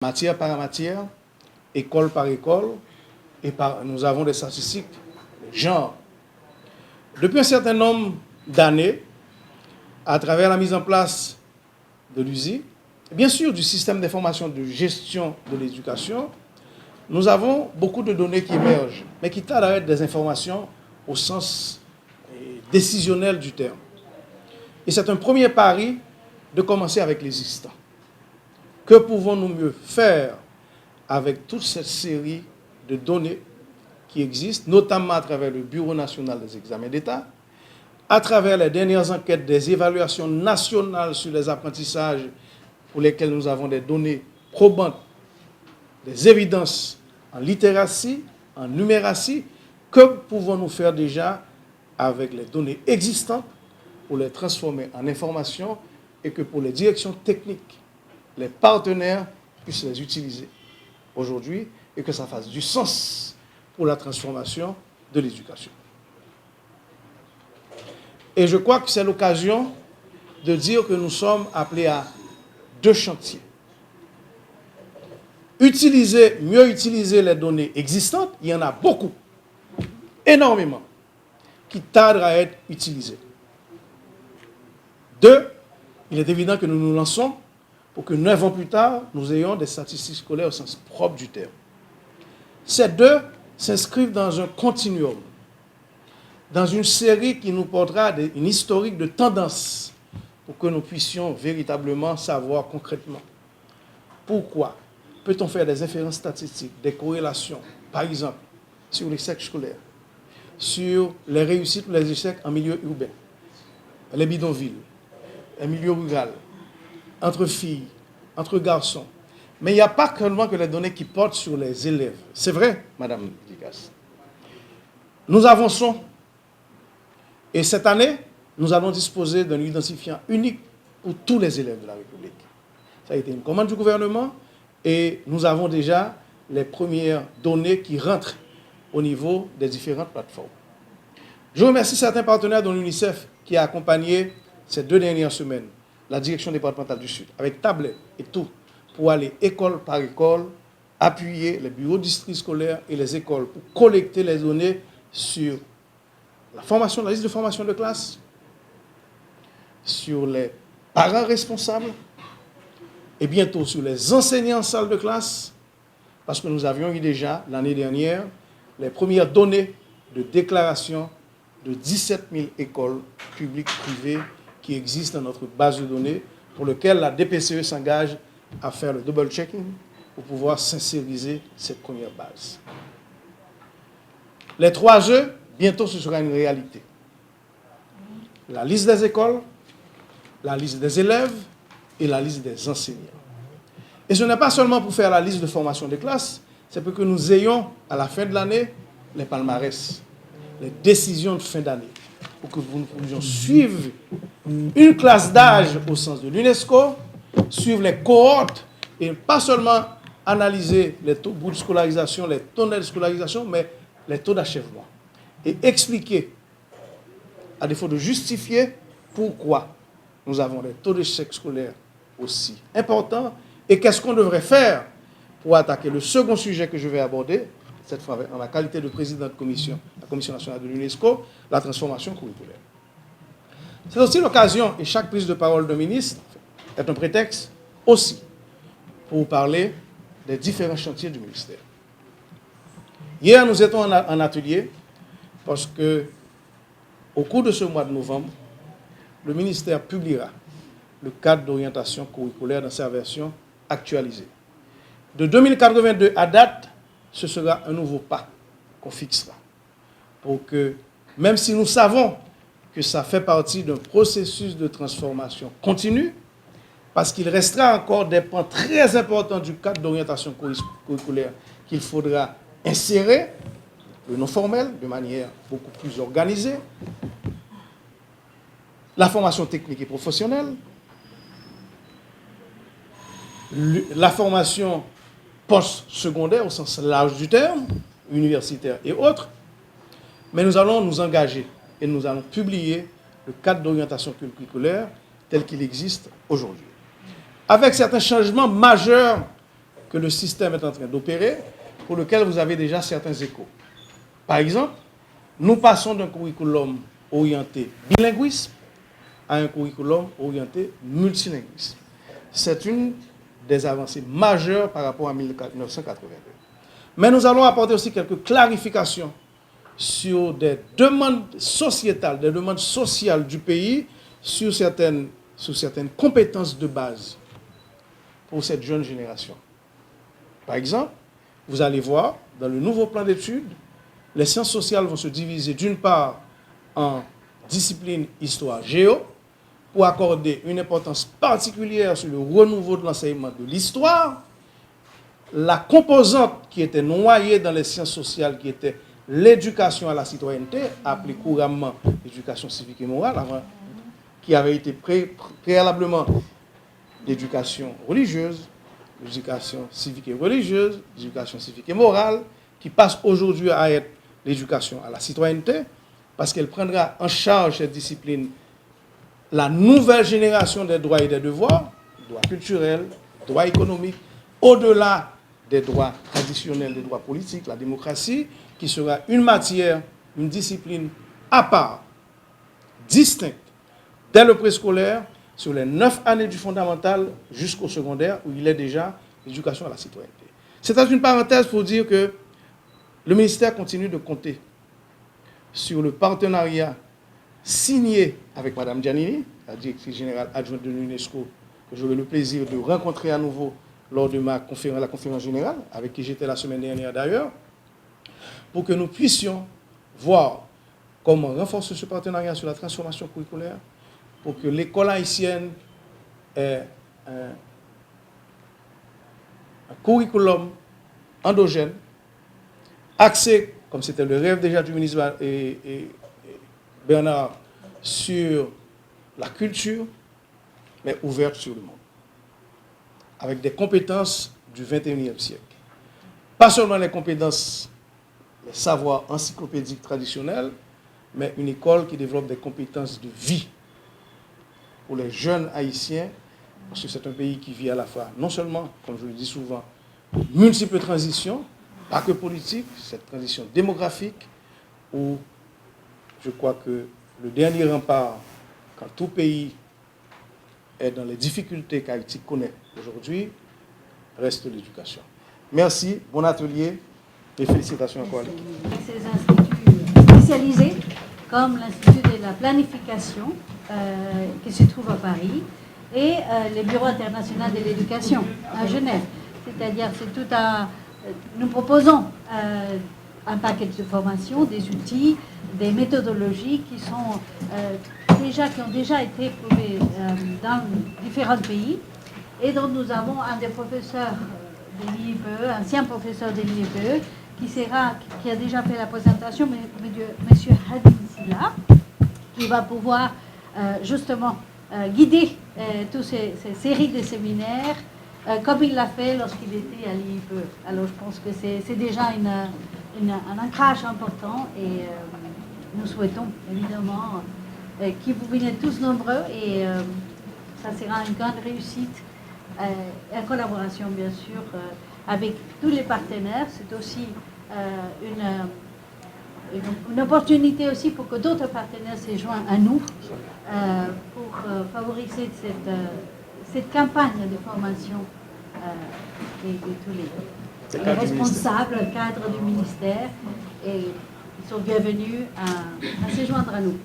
matière par matière, école par école, et nous avons des statistiques de genre. Depuis un certain nombre d'années, à travers la mise en place de l'USI, bien sûr du système d'information de gestion de l'éducation, nous avons beaucoup de données qui émergent, mais qui tardent à être des informations au sens décisionnel du terme. Et c'est un premier pari de commencer avec l'existant. Que pouvons-nous mieux faire avec toute cette série de données qui existent, notamment à travers le Bureau national des examens d'État, à travers les dernières enquêtes des évaluations nationales sur les apprentissages pour lesquels nous avons des données probantes, des évidences en littératie, en numératie. Que pouvons-nous faire déjà avec les données existantes pour les transformer en informations et que pour les directions techniques, les partenaires puissent les utiliser aujourd'hui et que ça fasse du sens pour la transformation de l'éducation. Et je crois que c'est l'occasion de dire que nous sommes appelés à deux chantiers. Mieux utiliser les données existantes, il y en a beaucoup, énormément, qui tardent à être utilisées. Deux, il est évident que nous nous lançons pour que 9 ans plus tard, nous ayons des statistiques scolaires au sens propre du terme. Ces deux s'inscrivent dans un continuum, dans une série qui nous portera une historique de tendances pour que nous puissions véritablement savoir concrètement pourquoi peut-on faire des inférences statistiques, des corrélations, par exemple, sur l'échec scolaire, sur les réussites ou les échecs en milieu urbain, les bidonvilles, les milieux ruraux, entre filles, entre garçons. Mais il n'y a pas seulement que les données qui portent sur les élèves. C'est vrai, Madame Digas. Nous avançons. Et cette année, nous allons disposer d'un identifiant unique pour tous les élèves de la République. Ça a été une commande du gouvernement et nous avons déjà les premières données qui rentrent au niveau des différentes plateformes. Je remercie certains partenaires dont l'UNICEF qui a accompagné ces 2 dernières semaines la direction départementale du Sud, avec tablette et tout, pour aller école par école, appuyer les bureaux de district scolaire et les écoles pour collecter les données sur la formation, la liste de formation de classe, sur les parents responsables et bientôt sur les enseignants en salle de classe, parce que nous avions eu déjà l'année dernière les premières données de déclaration de 17 000 écoles publiques privées qui existent dans notre base de données, pour lequel la DPCE s'engage à faire le double-checking pour pouvoir sincériser cette première base. Les 3 E, bientôt ce sera une réalité. La liste des écoles, la liste des élèves et la liste des enseignants. Et ce n'est pas seulement pour faire la liste de formation des classes, c'est pour que nous ayons à la fin de l'année les palmarès, les décisions de fin d'année, pour que nous pouvions suivre une classe d'âge au sens de l'UNESCO, suivre les cohortes et pas seulement analyser les taux de scolarisation, les taux de scolarisation, mais les taux d'achèvement. Et expliquer, à défaut de justifier, pourquoi nous avons des taux d'échec scolaire aussi importants et qu'est-ce qu'on devrait faire pour attaquer le second sujet que je vais aborder, cette fois en la qualité de président de commission, la Commission nationale de l'UNESCO, la transformation curriculaire. C'est aussi l'occasion, et chaque prise de parole de ministre est un prétexte aussi pour parler des différents chantiers du ministère. Hier, nous étions en atelier parce que, au cours de ce mois de novembre, le ministère publiera le cadre d'orientation curriculaire dans sa version actualisée. De 2082 à date, ce sera un nouveau pas qu'on fixera pour que, même si nous savons que ça fait partie d'un processus de transformation continue, parce qu'il restera encore des points très importants du cadre d'orientation curriculaire qu'il faudra insérer, le non formel, de manière beaucoup plus organisée, la formation technique et professionnelle, la formation post-secondaire au sens large du terme, universitaire et autres, mais nous allons nous engager et nous allons publier le cadre d'orientation curriculaire tel qu'il existe aujourd'hui. Avec certains changements majeurs que le système est en train d'opérer, pour lequel vous avez déjà certains échos. Par exemple, nous passons d'un curriculum orienté bilinguisme à un curriculum orienté multilinguisme. C'est une des avancées majeures par rapport à 1982. Mais nous allons apporter aussi quelques clarifications sur des demandes sociétales, des demandes sociales du pays, sur certaines compétences de base pour cette jeune génération. Par exemple, vous allez voir, dans le nouveau plan d'études, les sciences sociales vont se diviser d'une part en discipline histoire-géo, pour accorder une importance particulière sur le renouveau de l'enseignement de l'histoire, la composante qui était noyée dans les sciences sociales, qui était l'éducation à la citoyenneté, appelée couramment l'éducation civique et morale, qui avait été préalablement l'éducation religieuse, l'éducation civique et religieuse, l'éducation civique et morale, qui passe aujourd'hui à être l'éducation à la citoyenneté, parce qu'elle prendra en charge cette discipline la nouvelle génération des droits et des devoirs, droits culturels, droits économiques, au-delà des droits traditionnels, des droits politiques, la démocratie, qui sera une matière, une discipline à part, distincte, dès le préscolaire, sur les 9 années du fondamental jusqu'au secondaire, où il est déjà l'éducation à la citoyenneté. C'est une parenthèse pour dire que le ministère continue de compter sur le partenariat signé avec Mme Giannini, la directrice générale adjointe de l'UNESCO, que j'aurai le plaisir de rencontrer à nouveau lors de la conférence générale, avec qui j'étais la semaine dernière d'ailleurs, pour que nous puissions voir comment renforcer ce partenariat sur la transformation curriculaire, pour que l'école haïtienne ait un curriculum endogène, axé, comme c'était le rêve déjà du ministre Bernard, sur la culture, mais ouverte sur le monde, avec des compétences du XXIe siècle. Pas seulement les compétences, les savoirs encyclopédiques traditionnels, mais une école qui développe des compétences de vie pour les jeunes haïtiens, parce que c'est un pays qui vit à la fois, non seulement, comme je le dis souvent, multiples transitions, pas que politique, cette transition démographique, où je crois que le dernier rempart, quand tout pays est dans les difficultés qu'Haïti connaît aujourd'hui, reste l'éducation. Merci, bon atelier et félicitations encore à l'équipe. Ces instituts spécialisés, comme l'Institut de la planification, qui se trouve à Paris, et le Bureau international de l'éducation à Genève. C'est-à-dire, c'est tout un... Nous proposons un paquet de formation, des outils, des méthodologies qui ont déjà été prouvées dans différents pays, et dont nous avons un des professeurs de l'IFE, ancien professeur de l'IFE, qui a déjà fait la présentation, M. Hadim Silla, qui va pouvoir justement guider toutes ces séries de séminaires, comme il l'a fait lorsqu'il était à l'IFE. Alors je pense que c'est déjà un ancrage important, et nous souhaitons évidemment que vous veniez tous nombreux, et ça sera une grande réussite, en collaboration bien sûr avec tous les partenaires. C'est aussi une opportunité aussi pour que d'autres partenaires se joignent à nous pour favoriser cette campagne de formation de tous les responsables, cadres du ministère, et ils sont bienvenus à se joindre à nous.